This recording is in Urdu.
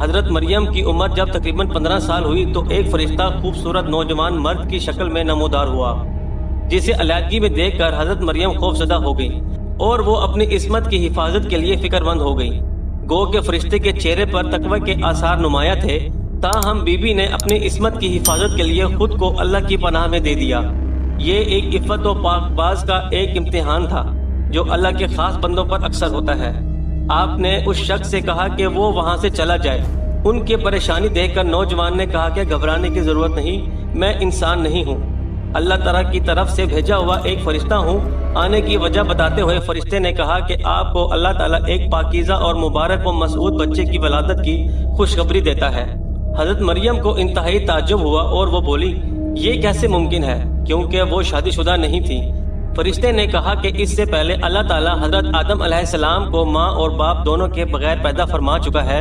حضرت مریم کی عمر جب تقریباً 15 سال ہوئی تو ایک فرشتہ خوبصورت نوجوان مرد کی شکل میں نمودار ہوا، جسے علیحدگی میں دیکھ کر حضرت مریم خوفزدہ ہو گئی اور وہ اپنی عصمت کی حفاظت کے لیے فکر مند ہو گئی۔ گو کہ فرشتے کے چہرے پر تقوی کے آثار نمایاں تھے، تاہم بی بی نے اپنی عصمت کی حفاظت کے لیے خود کو اللہ کی پناہ میں دے دیا۔ یہ ایک عفت و پاک باز کا ایک امتحان تھا جو اللہ کے خاص بندوں پر اکثر ہوتا ہے۔ آپ نے اس شخص سے کہا کہ وہ وہاں سے چلا جائے۔ ان کی پریشانی دیکھ کر نوجوان نے کہا کہ گھبرانے کی ضرورت نہیں، میں انسان نہیں ہوں، اللہ تعالیٰ کی طرف سے بھیجا ہوا ایک فرشتہ ہوں۔ آنے کی وجہ بتاتے ہوئے فرشتے نے کہا کہ آپ کو اللہ تعالیٰ ایک پاکیزہ اور مبارک و مسعود بچے کی ولادت کی خوشخبری دیتا ہے۔ حضرت مریم کو انتہائی تعجب ہوا اور وہ بولی، یہ کیسے ممکن ہے، کیونکہ وہ شادی شدہ نہیں تھی۔ فرشتے نے کہا کہ اس سے پہلے اللہ تعالیٰ حضرت آدم علیہ السلام کو ماں اور باپ دونوں کے بغیر پیدا فرما چکا ہے